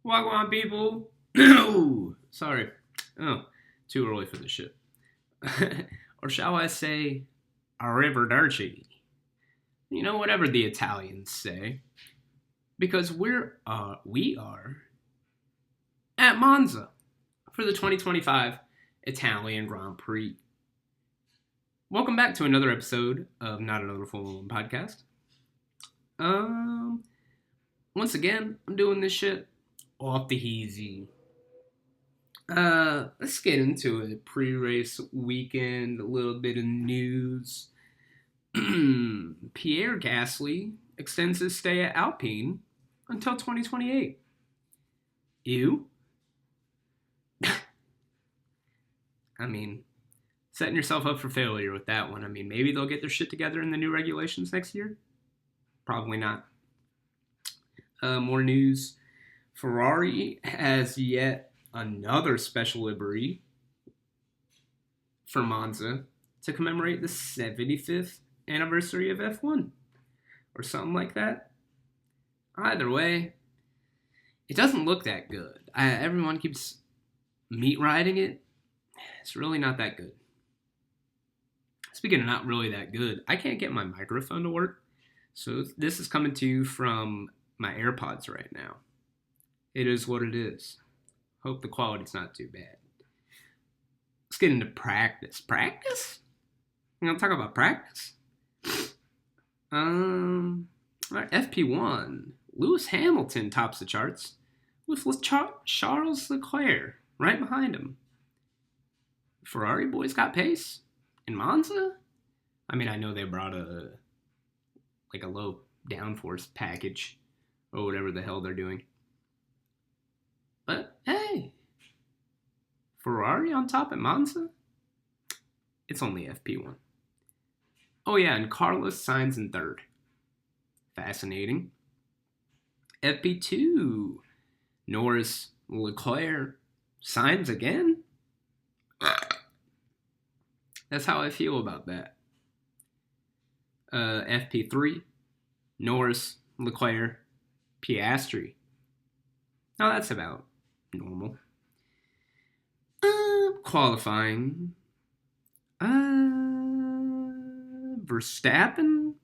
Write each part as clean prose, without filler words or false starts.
Wagwan people. Oh, sorry. Oh, too early for this shit. Or shall I say, arrivederci? Whatever the Italians say. Because we are at Monza for the 2025 Italian Grand Prix. Welcome back to another episode of Not Another Formula One podcast. Once again, I'm doing this shit off the easy. Let's get into it. Pre-race weekend, a little bit of news. Pierre Gasly extends his stay at Alpine until 2028. Ew. I mean, setting yourself up for failure with that one. I mean, maybe they'll get their shit together in the new regulations next year. Probably not. More news. Ferrari has yet another special livery for Monza to commemorate the 75th anniversary of F1 or something like that. Either way, it doesn't look that good. Everyone keeps meat riding it. It's really not that good. Speaking of not really that good, I can't get my microphone to work. So this is coming to you from my AirPods right now. It is what it is. Hope the quality's not too bad. Let's get into practice. Practice? You want to talk about practice? Alright, FP1. Lewis Hamilton tops the charts with Charles Leclerc right behind him. Ferrari boys got pace in Monza. I mean, I know they brought a low downforce package or whatever the hell they're doing. But hey, Ferrari on top at Monza? It's only FP1. Oh yeah, and Carlos Sainz in third. Fascinating. FP2. Norris, Leclerc, Sainz again? That's how I feel about that. FP3. Norris, Leclerc, Piastri. Now that's about normal. Qualifying. Verstappen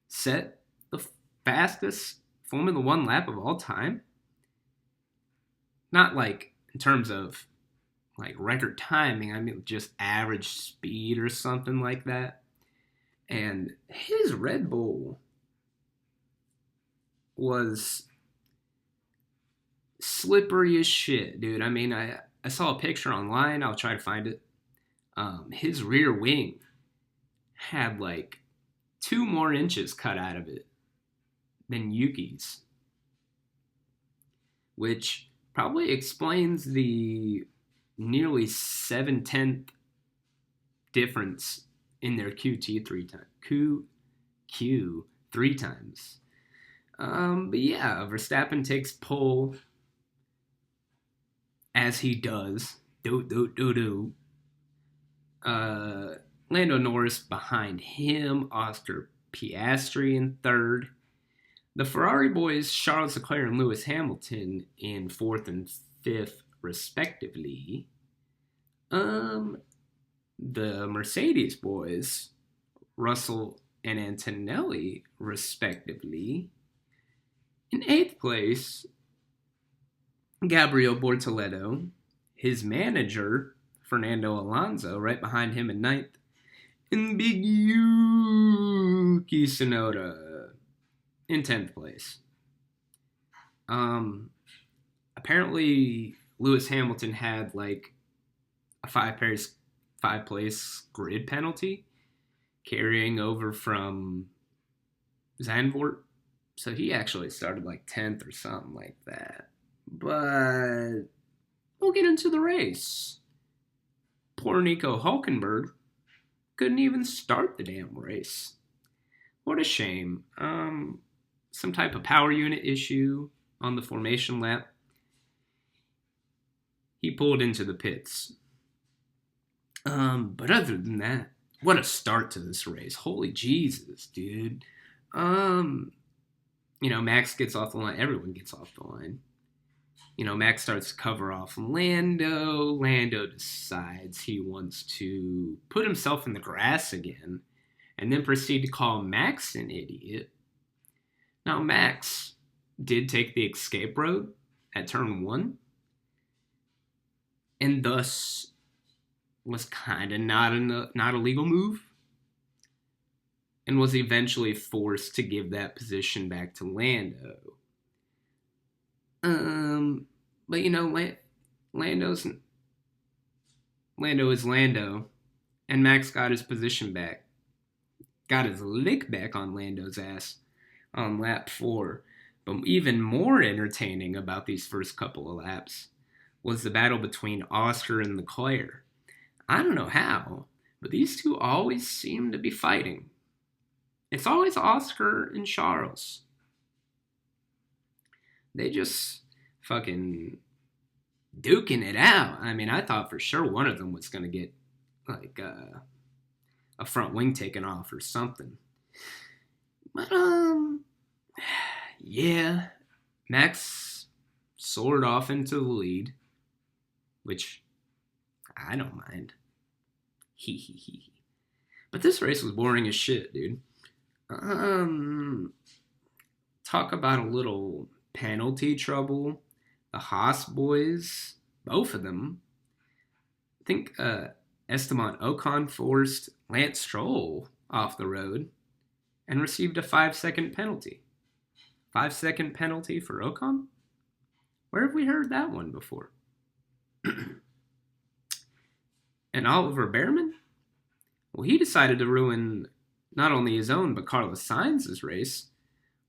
set the fastest Formula One lap of all time. Not like in terms of like record timing. I mean just average speed or something like that. And his Red Bull was slippery as shit, dude. I mean, I saw a picture online. I'll try to find it. His rear wing had like 2 more inches cut out of it than Yuki's, which probably explains the nearly 7/10 difference in their QT three times. But yeah, Verstappen takes pole as he does. Lando Norris behind him. Oscar Piastri in third. The Ferrari boys, Charles Leclerc and Lewis Hamilton in fourth and fifth, respectively. The Mercedes boys, Russell and Antonelli, respectively. In eighth place, Gabriel Bortoleto, his manager, Fernando Alonso, right behind him in ninth, and Big Yuki Tsunoda in 10th place. Apparently, Lewis Hamilton had like a five place grid penalty carrying over from Zandvoort. So he actually started like 10th or something like that. But we'll get into the race. Poor Nico Hulkenberg couldn't even start the damn race. What a shame. Some type of power unit issue on the formation lap. He pulled into the pits. But other than that, what a start to this race. Holy Jesus, dude. Max gets off the line. Everyone gets off the line. Max starts to cover off Lando. Lando decides he wants to put himself in the grass again and then proceed to call Max an idiot. Now, Max did take the escape road at turn 1 and thus was kind of not a legal move and was eventually forced to give that position back to Lando. But Lando is Lando, and Max got his position back, got his lick back on Lando's ass on lap 4. But even more entertaining about these first couple of laps was the battle between Oscar and Leclerc. I don't know how, but these two always seem to be fighting. It's always Oscar and Charles. They just fucking duking it out. I mean, I thought for sure one of them was going to get like a front wing taken off or something. But yeah, Max soared off into the lead, which I don't mind. He. But this race was boring as shit, dude. Talk about a little penalty trouble. The Haas boys, both of them. I think Esteban Ocon forced Lance Stroll off the road and received a 5-second penalty. 5-second penalty for Ocon? Where have we heard that one before? And Oliver Behrman? Well, he decided to ruin not only his own, but Carlos Sainz's race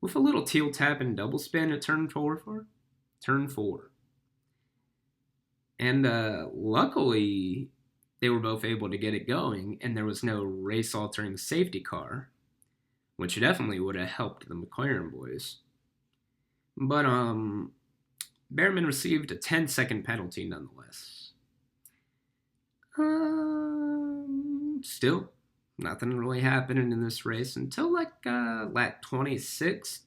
with a little teal tap and double spin at turn 4. And luckily, they were both able to get it going, and there was no race-altering safety car, which definitely would have helped the McLaren boys. But Behrman received a 10-second penalty nonetheless. Still, nothing really happening in this race until lap 26,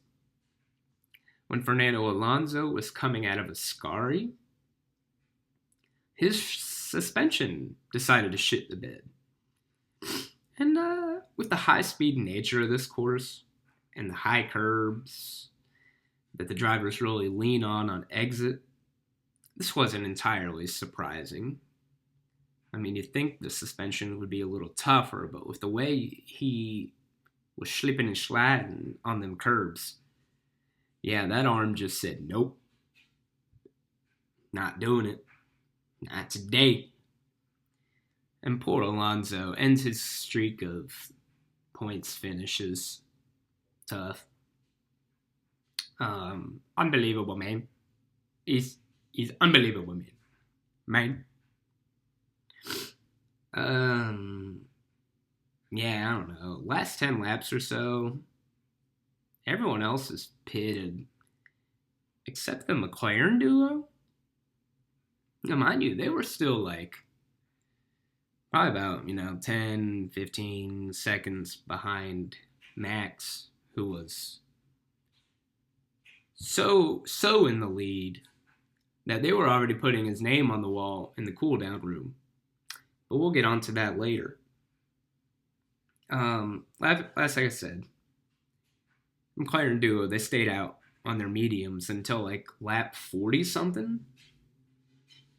when Fernando Alonso was coming out of Ascari. His suspension decided to shit the bed. And with the high-speed nature of this course and the high curbs that the drivers really lean on exit, this wasn't entirely surprising. I mean, you'd think the suspension would be a little tougher, but with the way he was slipping and sliding on them curbs, yeah, that arm just said, nope, not doing it. Not today. And poor Alonso ends his streak of points finishes. Tough. Unbelievable, man. He's unbelievable, man. Yeah, I don't know. Last 10 laps or so, everyone else is pitted. Except the McLaren duo. Now, mind you, they were still probably about, 10, 15 seconds behind Max, who was so in the lead that they were already putting his name on the wall in the cool-down room. But we'll get on to that later. Like I said, McLaren duo, they stayed out on their mediums until lap 40-something.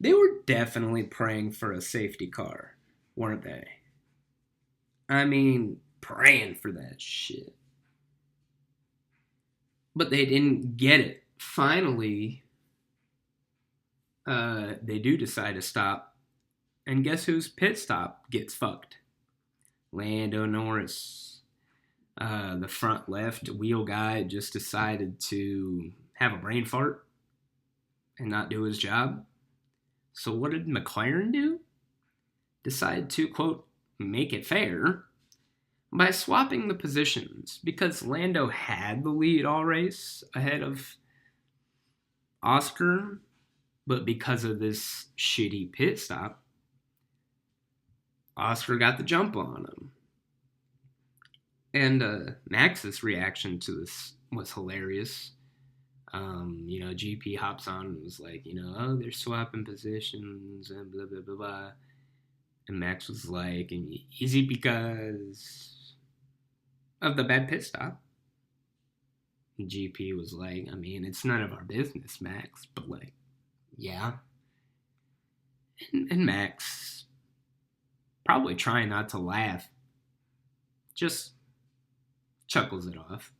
They were definitely praying for a safety car, weren't they? I mean, praying for that shit. But they didn't get it. Finally, they do decide to stop. And guess whose pit stop gets fucked? Lando Norris. The front left wheel guy just decided to have a brain fart and not do his job. So what did McLaren do? Decide to, quote, make it fair by swapping the positions, because Lando had the lead all race ahead of Oscar, but because of this shitty pit stop, Oscar got the jump on him. And Max's reaction to this was hilarious. GP hops on and was like, oh, they're swapping positions and blah, blah, blah, blah. And Max was like, easy because of the bad pit stop. And GP was like, it's none of our business, Max, but like, yeah. And Max, probably trying not to laugh, just chuckles it off.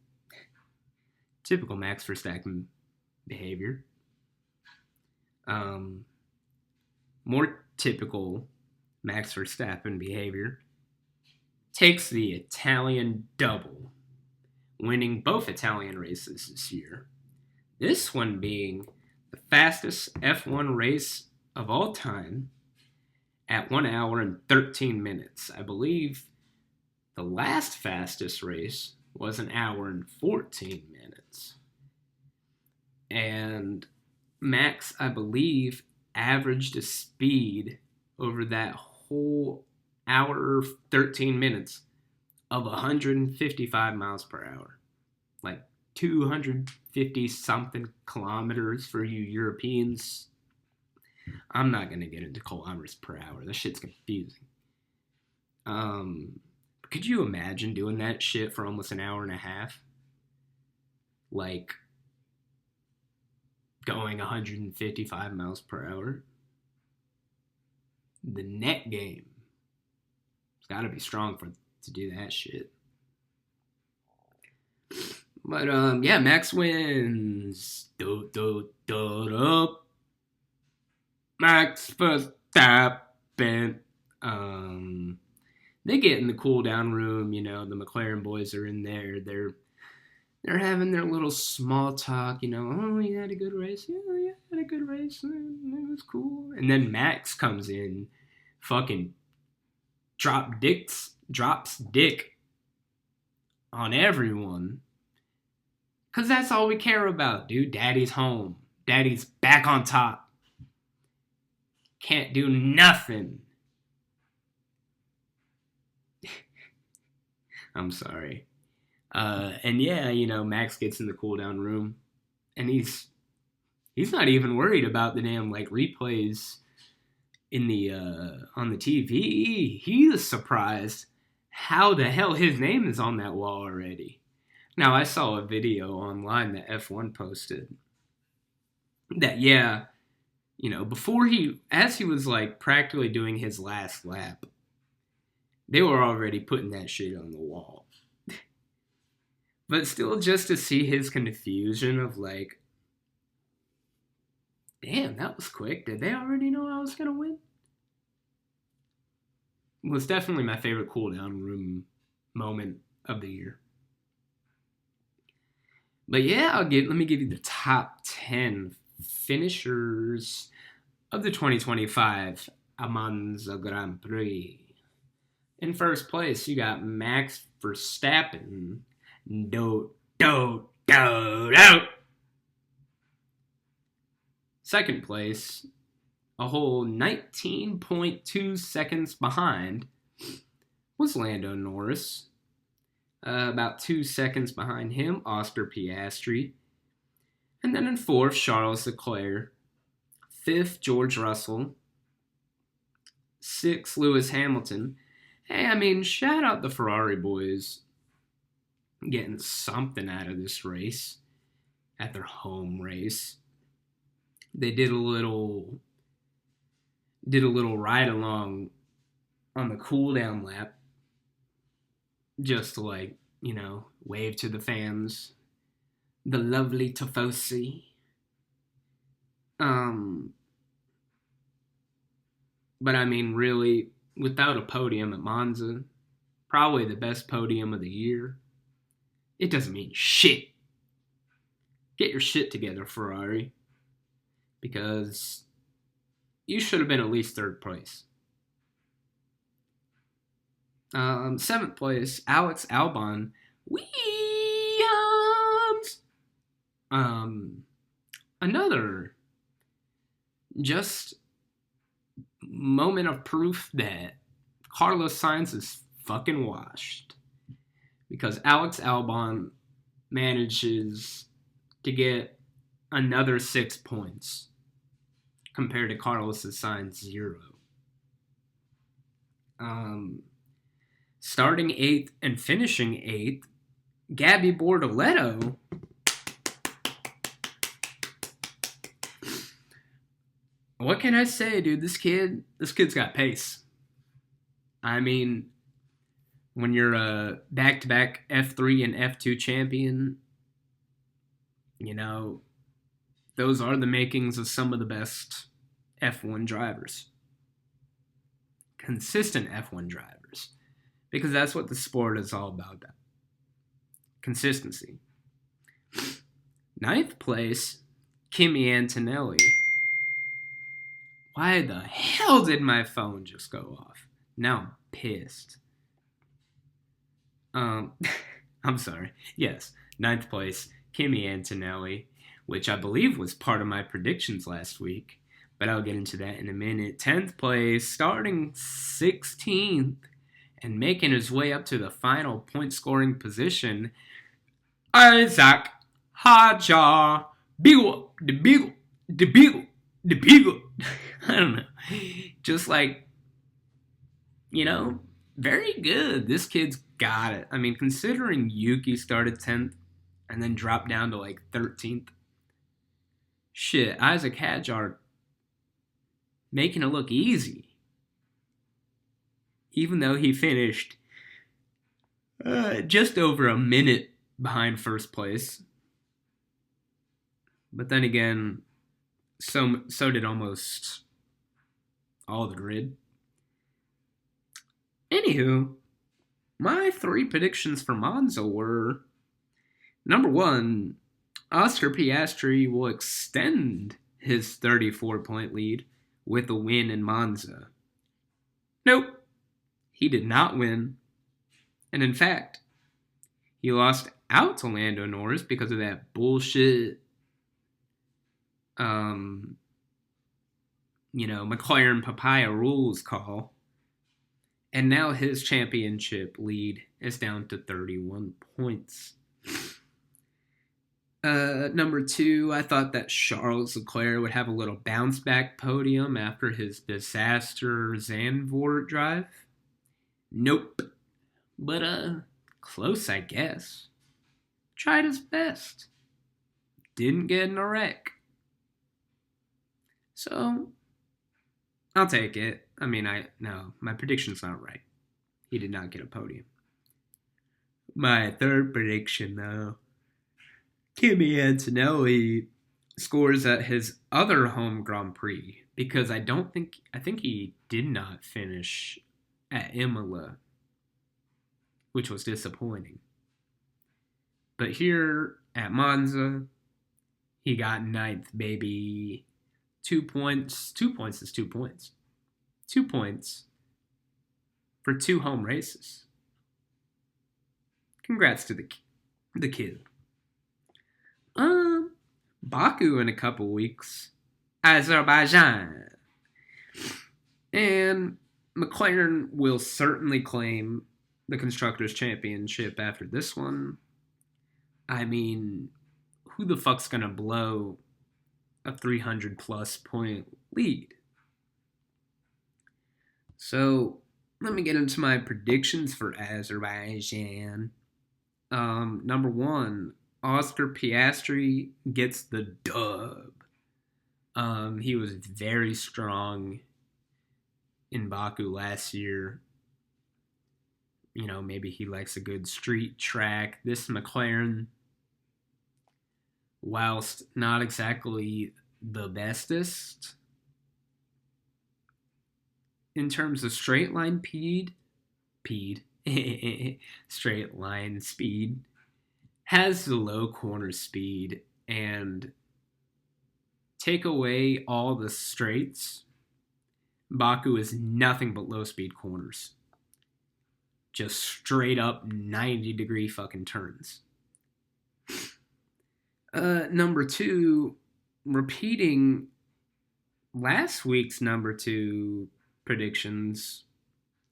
Typical Max Verstappen behavior. More typical Max Verstappen behavior. Takes the Italian double, winning both Italian races this year. This one being the fastest F1 race of all time at 1 hour and 13 minutes. I believe the last fastest race was 1 hour and 14 minutes. And Max, I believe, averaged a speed over that whole hour 13 minutes of 155 miles per hour. Like 250 something kilometers for you Europeans. I'm not going to get into kilometers per hour. That shit's confusing. Could you imagine doing that shit for almost 1 hour and a half? Like, going 155 miles per hour? The net game. It's got to be strong to do that shit. But, Max wins. Max Verstappen. They get in the cool down room, the McLaren boys are in there. They're having their little small talk, oh, you had a good race. Yeah, I had a good race. It was cool. And then Max comes in, fucking drops dick on everyone. Because that's all we care about, dude. Daddy's home. Daddy's back on top. Can't do nothing. I'm sorry. Max gets in the cool down room and he's not even worried about the damn replays in the on the TV. He's surprised how the hell his name is on that wall already. Now I saw a video online that F1 posted that before as he was practically doing his last lap, they were already putting that shit on the wall. But still, just to see his confusion of damn, that was quick. Did they already know I was going to win? It was definitely my favorite cool down room moment of the year. But yeah, let me give you the top 10 finishers of the 2025 Monza Grand Prix. In first place, you got Max Verstappen. Do. Second place, a whole 19.2 seconds behind, was Lando Norris. About 2 seconds behind him, Oscar Piastri. And then in fourth, Charles Leclerc. Fifth, George Russell. Sixth, Lewis Hamilton. Hey, shout out the Ferrari boys getting something out of this race at their home race. They did a little ride along on the cool down lap just to wave to the fans. The lovely Tifosi. But really, without a podium at Monza, probably the best podium of the year, it doesn't mean shit. Get your shit together, Ferrari. Because you should have been at least third place. Seventh place, Alex Albon. Williams! Another just moment of proof that Carlos Sainz is fucking washed. Because Alex Albon manages to get another 6 points compared to Carlos Sainz 0. Starting 8th and finishing 8th, Gabby Bortoleto. What can I say, dude? This kid's got pace. I mean, when you're a back-to-back F3 and F2 champion, you know, those are the makings of some of the best F1 drivers. Consistent F1 drivers. Because that's what the sport is all about. Consistency. 9th place, Kimi Antonelli. Why the hell did my phone just go off? Now I'm pissed. I'm sorry. Yes, 9th place, Kimi Antonelli, which I believe was part of my predictions last week, but I'll get into that in a minute. 10th place, starting 16th, and making his way up to the final point-scoring position, Isaac Hadjar. Beagle. I don't know. Just like, very good. This kid's got it. I mean, considering Yuki started 10th and then dropped down to like 13th. Shit, Isaac Hadjar making it look easy. Even though he finished just over a minute behind first place. But then again, so did almost all the grid. Anywho, my 3 predictions for Monza were, number 1, Oscar Piastri will extend his 34-point lead with a win in Monza. Nope. He did not win. And in fact, he lost out to Lando Norris because of that bullshit, McLaren papaya rules call. And now his championship lead is down to 31 points. Number 2, I thought that Charles Leclerc would have a little bounce back podium after his disaster Zandvoort drive. Nope. But, close, I guess. Tried his best. Didn't get in a wreck. So, I'll take it. I mean, my prediction's not right. He did not get a podium. My 3rd prediction, though, Kimi Antonelli scores at his other home Grand Prix, because I think he did not finish at Imola, which was disappointing. But here at Monza, he got 9th, baby. 2 points. 2 points is 2 points. 2 points for 2 home races. Congrats to the kid. Baku in a couple weeks. Azerbaijan. And McLaren will certainly claim the Constructors' Championship after this one. I mean, who the fuck's gonna blow a 300-plus point lead? So, let me get into my predictions for Azerbaijan. Number 1, Oscar Piastri gets the dub. He was very strong in Baku last year. Maybe he likes a good street track. This McLaren, whilst not exactly the bestest in terms of straight line straight line speed, has the low corner speed, and take away all the straights, Baku is nothing but low speed corners. Just straight up 90-degree fucking turns. Number 2, repeating last week's number 2 predictions,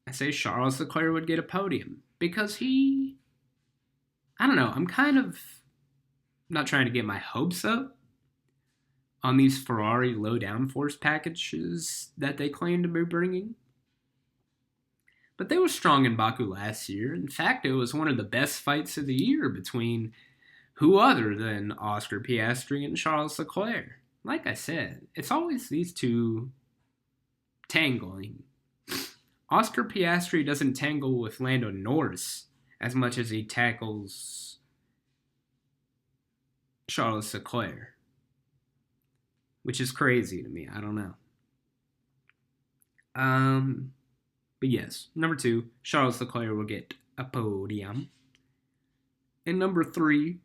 I say Charles Leclerc would get a podium because I don't know, I'm kind of not trying to get my hopes up, on these Ferrari low downforce packages that they claim to be bringing. But they were strong in Baku last year. In fact, it was one of the best fights of the year between who other than Oscar Piastri and Charles Leclerc. Like I said, it's always these two tangling. Oscar Piastri doesn't tangle with Lando Norris as much as he tackles Charles Leclerc, which is crazy to me. I don't know. But yes, number 2, Charles Leclerc will get a podium. And number 3,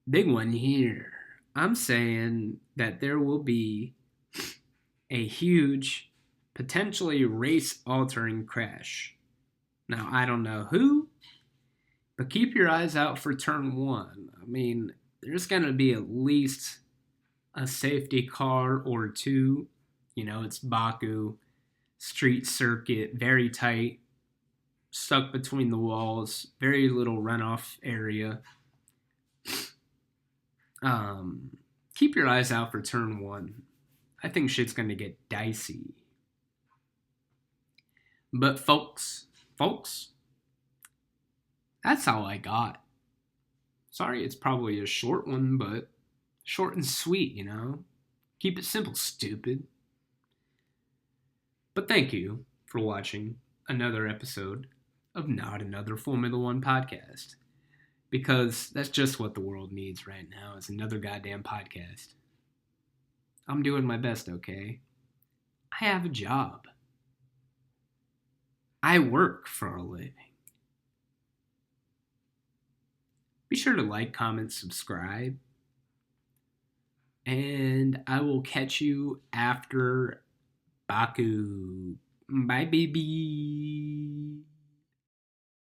big one here. I'm saying that there will be a huge, potentially race-altering crash. Now, I don't know who, but keep your eyes out for turn 1. I mean, there's going to be at least a safety car or two. You know, it's Baku, street circuit, very tight, stuck between the walls, very little runoff area. Keep your eyes out for turn 1. I think shit's going to get dicey. But folks, that's all I got. Sorry, it's probably a short one, but short and sweet, you know? Keep it simple, stupid. But thank you for watching another episode of Not Another Formula One podcast. Because that's just what the world needs right now, is another goddamn podcast. I'm doing my best, okay? I have a job. I work for a living. Be sure to like, comment, subscribe. And I will catch you after Baku. Bye, baby.